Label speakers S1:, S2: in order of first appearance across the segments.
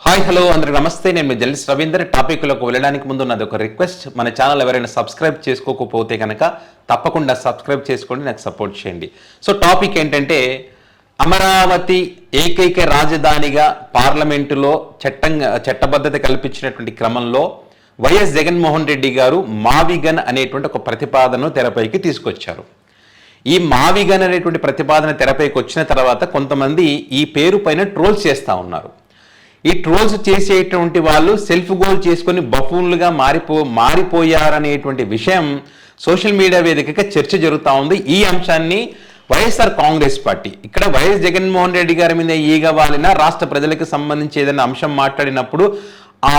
S1: Hi hello అందరికి నమస్తే. నేను మీ జర్నలిస్ట్ రవీందర్. టాపిక్లోకి వెళ్ళడానికి ముందు నాది ఒక రిక్వెస్ట్, మన ఛానల్ ఎవరైనా సబ్స్క్రైబ్ చేసుకోకపోతే కనుక తప్పకుండా సబ్స్క్రైబ్ చేసుకోండి, నాకు సపోర్ట్ చేయండి. సో టాపిక్ ఏంటంటే, అమరావతి ఏకైక రాజధానిగా పార్లమెంటులో చట్టబద్ధత కల్పించినటువంటి క్రమంలో వైఎస్ జగన్మోహన్ రెడ్డి గారు మావిగన్ అనేటువంటి ఒక ప్రతిపాదనను తెరపైకి తీసుకొచ్చారు. ఈ మావిగన్ అనేటువంటి ప్రతిపాదన తెరపైకి వచ్చిన తర్వాత కొంతమంది ఈ పేరు పైన ట్రోల్స్ చేస్తూ ఉన్నారు. ఈ ట్రోల్స్ చేసేటువంటి వాళ్ళు సెల్ఫ్ గోల్ చేసుకొని బఫూన్లుగా మారిపోయారనేటువంటి విషయం సోషల్ మీడియా వేదికగా చర్చ జరుగుతూ ఉంది. ఈ అంశాన్ని వైఎస్ఆర్ కాంగ్రెస్ పార్టీ, ఇక్కడ వైఎస్ జగన్మోహన్ రెడ్డి గారి మీద ఈగ వాలిన రాష్ట్ర ప్రజలకు సంబంధించి ఏదైనా అంశం మాట్లాడినప్పుడు ఆ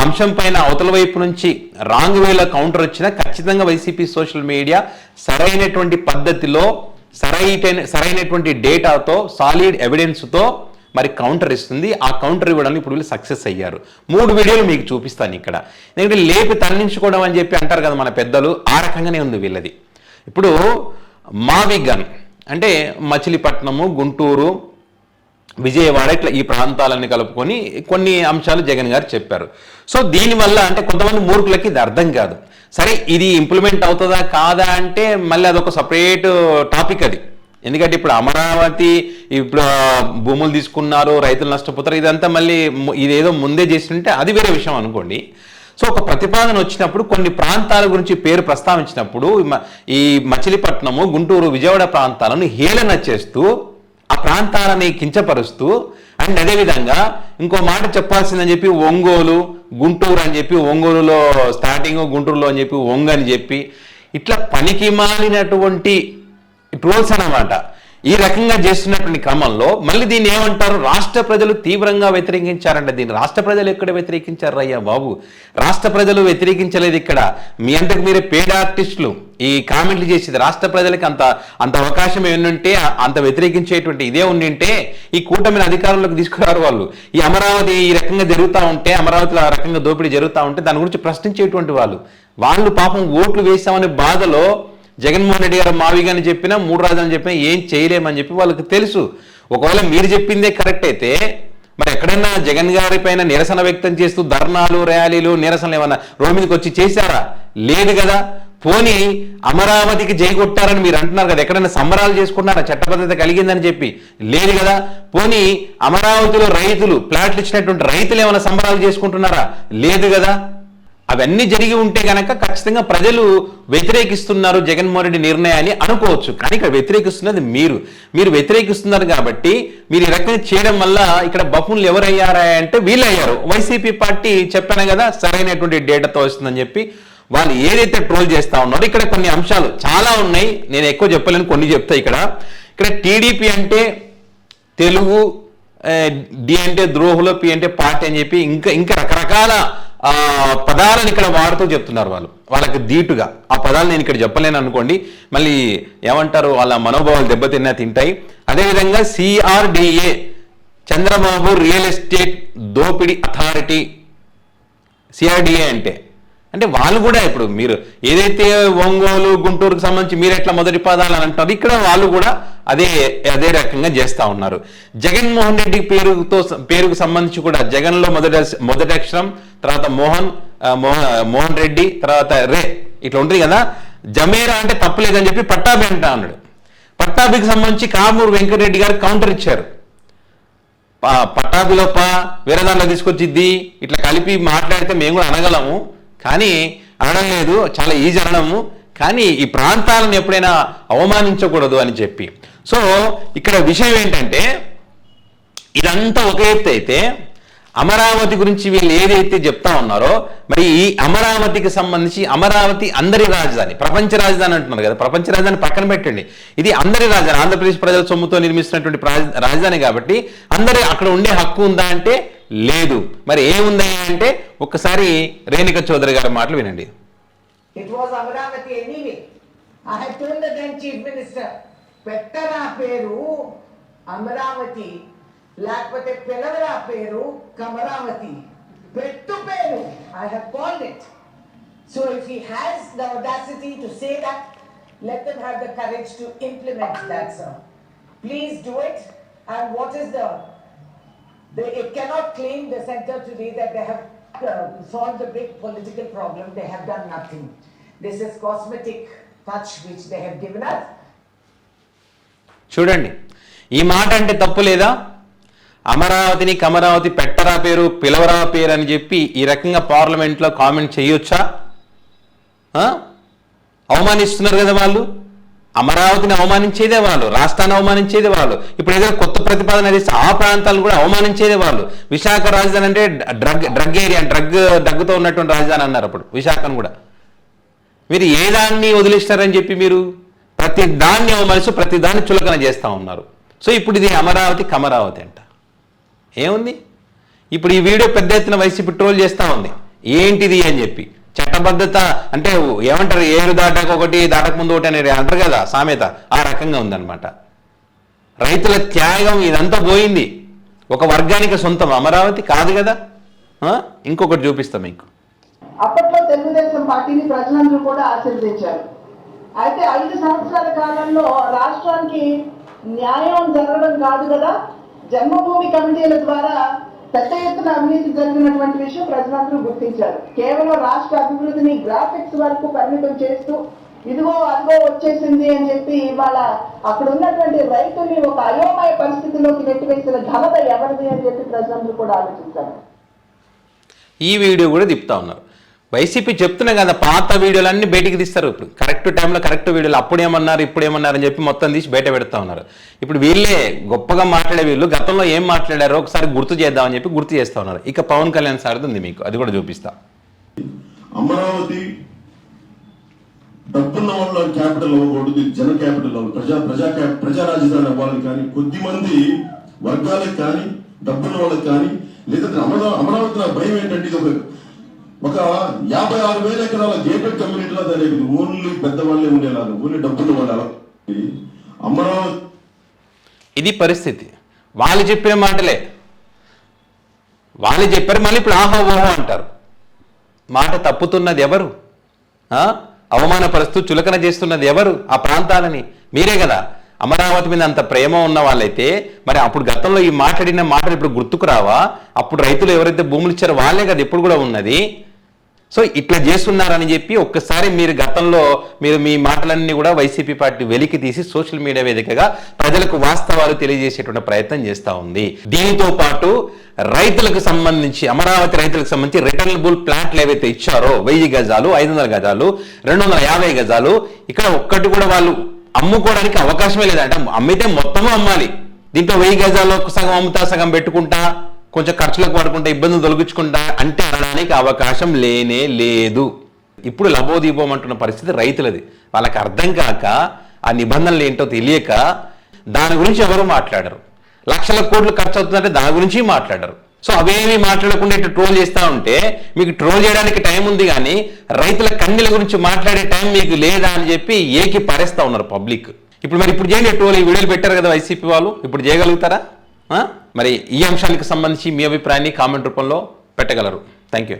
S1: అంశం పైన అవతల వైపు నుంచి రాంగ్ వేలో కౌంటర్ వచ్చినా ఖచ్చితంగా వైసీపీ సోషల్ మీడియా సరైనటువంటి పద్ధతిలో సరైనటువంటి డేటాతో సాలిడ్ ఎవిడెన్స్తో మరి కౌంటర్ ఇస్తుంది. ఆ కౌంటర్ ఇవ్వడానికి ఇప్పుడు వీళ్ళు సక్సెస్ అయ్యారు. 3 వీడియోలు మీకు చూపిస్తాను ఇక్కడ. ఎందుకంటే లేపి తరలించుకోవడం అని చెప్పి అంటారు కదా మన పెద్దలు, ఆ రకంగానే ఉంది వీళ్ళది. ఇప్పుడు మావిగన్ అంటే మచిలీపట్నము, గుంటూరు, విజయవాడ ఇట్లా ఈ ప్రాంతాలన్నీ కలుపుకొని కొన్ని అంశాలు జగన్ గారు చెప్పారు. సో దీనివల్ల అంటే కొంతమంది మూర్ఖులకి ఇది అర్థం కాదు. సరే ఇది ఇంప్లిమెంట్ అవుతుందా కాదా అంటే మళ్ళీ అదొక సపరేట్ టాపిక్ అది. ఎందుకంటే ఇప్పుడు అమరావతి ఇప్పుడు భూములు తీసుకున్నారు, రైతులు నష్టపోతారు, ఇదంతా మళ్ళీ ఇదేదో ముందే చేస్తుంటే అది వేరే విషయం అనుకోండి. సో ఒక ప్రతిపాదన వచ్చినప్పుడు కొన్ని ప్రాంతాల గురించి పేరు ప్రస్తావించినప్పుడు ఈ మచిలీపట్నము, గుంటూరు, విజయవాడ ప్రాంతాలను హేళన చేస్తూ ఆ ప్రాంతాలని కించపరుస్తూ అండ్ అదేవిధంగా ఇంకో మాట చెప్పాల్సిందని చెప్పి ఒంగోలు, గుంటూరు అని చెప్పి ఒంగోలులో స్టార్టింగ్, గుంటూరులో అని చెప్పి ఒంగని చెప్పి ఇట్లా పనికి మాలినటువంటి ట్రోల్స్ అన్నమాట. ఈ రకంగా చేస్తున్నటువంటి క్రమంలో మళ్ళీ దీన్ని ఏమంటారు, రాష్ట్ర ప్రజలు తీవ్రంగా వ్యతిరేకించారంట. దీన్ని రాష్ట్ర ప్రజలు ఎక్కడ వ్యతిరేకించారు అయ్యా బాబు? రాష్ట్ర ప్రజలు వ్యతిరేకించలేదు. ఇక్కడ మీ అంతకు మీరే పేడ్ ఆర్టిస్టులు ఈ కామెంట్లు చేసేది. రాష్ట్ర ప్రజలకి అంత అవకాశం ఏముంటే అంత వ్యతిరేకించేటువంటి ఇదే ఉండింటే ఈ కూటమిని అధికారంలోకి తీసుకురారు వాళ్ళు. ఈ అమరావతి ఈ రకంగా జరుగుతూ ఉంటే, అమరావతిలో ఆ రకంగా దోపిడీ జరుగుతూ ఉంటే దాని గురించి ప్రశ్నించేటువంటి వాళ్ళు పాపం ఓట్లు వేసామనే బాధలో జగన్మోహన్ రెడ్డి గారు మావిగాని చెప్పినా 3 రాజధానులు చెప్పినా ఏం చేయలేమని చెప్పి వాళ్ళకి తెలుసు. ఒకవేళ మీరు చెప్పిందే కరెక్ట్ అయితే మరి ఎక్కడైనా జగన్ గారి పైన నిరసన వ్యక్తం చేస్తూ ధర్నాలు, ర్యాలీలు, నిరసనలు ఏమన్నా రోడ్ మీదకి వచ్చి చేశారా? లేదు కదా. పోనీ అమరావతికి జై కొట్టారని మీరు అంటున్నారు కదా, ఎక్కడైనా సంబరాలు చేసుకుంటున్నారా చట్టబద్ధత కలిగిందని చెప్పి? లేదు కదా. పోనీ అమరావతిలో రైతులు ప్లాట్లు ఇచ్చినటువంటి రైతులు ఏమైనా సంబరాలు చేసుకుంటున్నారా? లేదు కదా. అవన్నీ జరిగి ఉంటే కనుక ఖచ్చితంగా ప్రజలు వ్యతిరేకిస్తున్నారు జగన్మోహన్ రెడ్డి నిర్ణయాన్ని అనుకోవచ్చు. కానీ ఇక్కడ వ్యతిరేకిస్తున్నది మీరు వ్యతిరేకిస్తున్నారు కాబట్టి మీరు ఈ రకంగా చేయడం వల్ల ఇక్కడ బఫూన్లు ఎవరయ్యారా అంటే వీళ్ళు అయ్యారు. వైసీపీ పార్టీ చెప్పాను కదా సరైనటువంటి డేటాతో వస్తుందని చెప్పి వాళ్ళు ఏదైతే ట్రోల్ చేస్తా ఉన్నారో ఇక్కడ కొన్ని అంశాలు చాలా ఉన్నాయి. నేను ఎక్కువ చెప్పలేను, కొన్ని చెప్తా. ఇక్కడ టీడీపీ అంటే తెలుగు, డి అంటే ద్రోహులు, పి అంటే పార్టీ అని చెప్పి ఇంకా రకరకాల పదాలను ఇక్కడ వాడుతూ చెప్తున్నారు వాళ్ళకి ధీటుగా. ఆ పదాలు నేను ఇక్కడ చెప్పలేను అనుకోండి, మళ్ళీ ఏమంటారు వాళ్ళ మనోభావాలు తింటాయి. అదేవిధంగా CRDA చంద్రబాబు రియల్ ఎస్టేట్ దోపిడీ అథారిటీ, CRDA అంటే వాళ్ళు కూడా ఇప్పుడు మీరు ఏదైతే ఒంగోలు, గుంటూరుకు సంబంధించి మీరు ఎట్లా మొదటి పదాలు అని అంటున్నారు, ఇక్కడ వాళ్ళు కూడా అదే రకంగా చేస్తూ ఉన్నారు. జగన్మోహన్ రెడ్డి పేరుకు సంబంధించి కూడా జగన్లో మొదటి అక్షరం, తర్వాత మోహన్ రెడ్డి, తర్వాత రే ఇట్లా ఉంటుంది కదా. జమేరా అంటే తప్పలేదని చెప్పి పట్టాభి అంటా ఉన్నాడు. పట్టాభికి సంబంధించి కామూరు వెంకటరెడ్డి గారు కౌంటర్ ఇచ్చారు. పట్టాభిలో వేరే దాంట్లో తీసుకొచ్చిద్ది ఇట్లా కలిపి మాట్లాడితే మేము కూడా అనగలము, కానీ అనడం లేదు, చాలా ఈజీ అనడము, కానీ ఈ ప్రాంతాలను ఎప్పుడైనా అవమానించకూడదు అని చెప్పి. సో ఇక్కడ విషయం ఏంటంటే ఇదంతా ఒక ఎత్తు అయితే అమరావతి గురించి వీళ్ళు ఏదైతే చెప్తా ఉన్నారో మరి ఈ అమరావతికి సంబంధించి అమరావతి అందరి రాజధాని, ప్రపంచ రాజధాని అంటున్నారు కదా, ప్రపంచ రాజధాని పక్కన పెట్టండి, ఇది అందరి రాజధాని, ఆంధ్రప్రదేశ్ ప్రజల సొమ్ముతో నిర్మిస్తున్నటువంటి రాజధాని కాబట్టి అందరి అక్కడ ఉండే హక్కు ఉందా అంటే లేదు. మరి ఏముందా అంటే ఒక్కసారి రేణుక చౌదరి గారి మాటలు వినండి.
S2: It was Amaravati anyway. I had told the then chief minister, పెట్టరా పేరు అమరావతి, లేకపోతే పిలవరా పేరు కమరావతి, పెట్టు పేరు. I have called it. So if he has the audacity to say that, let them have the courage to implement that, sir. Please do it. And what is the It cannot claim the center today that they have solved the big political problem. They have done nothing. This is cosmetic touch which they have given us.
S1: చూడండి, ఈ మాట అంటే తప్పు లేదా? అమరావతిని కమరావతి పెట్టరా పేరు పిలవరా పేరు అని చెప్పి ఈ రకంగా పార్లమెంట్లో కామెంట్ చేయొచ్చా? అవమానిస్తున్నారు కదా వాళ్ళు. అమరావతిని అవమానించేదే వాళ్ళు, రాష్ట్రాన్ని అవమానించేదే వాళ్ళు. ఇప్పుడు ఏదైనా కొత్త ప్రతిపాదన చేస్తే ఆ ప్రాంతాలను కూడా అవమానించేదే వాళ్ళు. విశాఖ రాజధాని అంటే డ్రగ్ ఏరియా, డ్రగ్తో ఉన్నటువంటి రాజధాని అన్నారు అప్పుడు విశాఖను కూడా. మీరు ఏ దాన్ని వదిలిస్తారని చెప్పి మీరు ప్రతి దాన్ని అవమానిస్తూ ప్రతి దాన్ని చులకన చేస్తూ ఉన్నారు. సో ఇప్పుడు ఇది అమరావతి కమరావతి అంట. ఏముంది ఇప్పుడు ఈ వీడియో పెద్ద ఎత్తున వైసీపీ ట్రోల్ చేస్తూ ఉంది. ఏంటిది అని చెప్పి చట్టబద్ధత అంటే ఏమంటారు, ఏరు దాటక ఒకటి దాటక ముందు ఒకటి అనేది అంటారు కదా సామెత, ఆ రకంగా ఉందన్నమాట. రైతుల త్యాగం ఇదంతా పోయింది. ఒక వర్గానికి సొంతం అమరావతి కాదు కదా. ఇంకొకటి చూపిస్తాం మీకు.
S3: అప్పట్లో తెలుగుదేశం పార్టీని ప్రజలందరూ కూడా ఆశీర్వదించారు. అయితే 5 సంవత్సరాల కాలంలో రాష్ట్రానికి న్యాయం జరగడం కాదు కదా, జన్మభూమి కమిటీల ద్వారా పెద్ద ఎత్తున అవినీతి జరిగినటువంటి విషయం ప్రజలందరూ గుర్తించారు. కేవలం రాష్ట్ర అభివృద్ధిని గ్రాఫిక్స్ వరకు పరిమితం చేస్తూ ఇదిగో అదిగో వచ్చేసింది అని చెప్పి ఇవాళ అక్కడ ఉన్నటువంటి రైతుల్ని ఒక అయోమయ పరిస్థితిలోకి నెట్టివేసిన ఘనత ఎవరిది అని చెప్పి ప్రజలందరూ కూడా ఆలోచించారు.
S1: ఈ వీడియో కూడా తిప్పుతా ఉన్నారు. వైసీపీ చెప్తున్నా కదా, పాత వీడియోలన్నీ బయటికి తీస్తారు. ఇప్పుడు కరెక్ట్ టైంలో కరెక్ట్ వీడియోలు అప్పుడేమన్నారు ఇప్పుడేమన్నారు అని చెప్పి మొత్తం తీసి బయట పెడతా ఉన్నారు. ఇప్పుడు వీళ్ళే గొప్పగా మాట్లాడే వీళ్ళు గతంలో ఏం మాట్లాడారో ఒకసారి గుర్తు చేద్దామని చెప్పి గుర్తు చేస్తా ఉన్నారు. ఇక పవన్ కళ్యాణ్ సార్ది ఉంది మీకు, అది కూడా చూపిస్తా.
S4: అమరావతి డబ్బున్న వాళ్ళ క్యాపిటల్ అవ్వకూడదు, జన క్యాపిటల్ అవ్వాలి, ప్రజా రాజధాని అవ్వాలని కానీ కొద్ది మంది వర్గాలకు కానీ డబ్బున్న వాళ్ళకి కానీ లేదంటే అమరావతి నా భయం ఏంటంటే ఇది ఒక 56,000 ఎకరాల గేటెడ్ కమ్యూనిటీలో దాని ఓన్లీ పెద్దవాళ్ళే ఉండేలాగా, ఓన్లీ డబ్బున్న వాళ్ళు. అమరావతి
S1: ఇది పరిస్థితి. వాళ్ళు చెప్పిన మాటలే వాళ్ళు చెప్పారు, మళ్ళీ ఇప్పుడు ఆహా ఓహో అంటారు. మాట తప్పుతున్నది ఎవరు? అవమానపరుస్తూ చులకన చేస్తున్నది ఎవరు? ఆ ప్రాంతాలని మీరే కదా. అమరావతి మీద అంత ప్రేమ ఉన్న వాళ్ళైతే మరి అప్పుడు గతంలో ఈ మాట్లాడిన మాటలు ఇప్పుడు గుర్తుకు రావా? అప్పుడు రైతులు ఎవరైతే భూములు ఇచ్చారో వాళ్ళే కదా ఇప్పుడు కూడా ఉన్నది. సో ఇట్లా చేస్తున్నారని చెప్పి ఒక్కసారి మీరు గతంలో మీరు మీ మాటలన్నీ కూడా వైసీపీ పార్టీ వెలికి తీసి సోషల్ మీడియా వేదికగా ప్రజలకు వాస్తవాలు తెలియజేసేటువంటి ప్రయత్నం చేస్తూ ఉంది. దీనితో పాటు రైతులకు సంబంధించి అమరావతి రైతులకు సంబంధించి రిటర్నబుల్ ప్లాట్లు ఏవైతే ఇచ్చారో 1000 గజాలు, 500 గజాలు, 250 గజాలు, ఇక్కడ ఒక్కటి కూడా వాళ్ళు అమ్ముకోవడానికి అవకాశమే లేదంట. అమ్మితే మొత్తము అమ్మాలి. దీంట్లో 1000 గజాల్లో సగం అమ్ముతా సగం పెట్టుకుంటా కొంచెం ఖర్చులకు పడుకుంటా ఇబ్బందులు తొలగించుకుంటా అంటే అనడానికి అవకాశం లేనే లేదు. ఇప్పుడు లబోదీపం పరిస్థితి రైతులది. వాళ్ళకి అర్థం కాక ఆ నిబంధనలు ఏంటో తెలియక దాని గురించి ఎవరు మాట్లాడరు. లక్షల కోట్లు ఖర్చు అవుతుందంటే దాని గురించి మాట్లాడరు. సో అవేమీ మాట్లాడకుండా ఇట్లా ట్రోల్ చేస్తూ ఉంటే మీకు ట్రోల్ చేయడానికి టైం ఉంది కానీ రైతుల కన్నీల గురించి మాట్లాడే టైం మీకు లేదా అని చెప్పి ఏకి పరేస్తూ ఉన్నారు పబ్లిక్. ఇప్పుడు చేయండి ట్రోల్. ఈ వీడియోలు పెట్టారు కదా వైసీపీ వాళ్ళు, ఇప్పుడు చేయగలుగుతారా? మరి ఈ అంశానికి సంబంధించి మీ అభిప్రాయాన్ని కామెంట్ రూపంలో పెట్టగలరు. Thank you.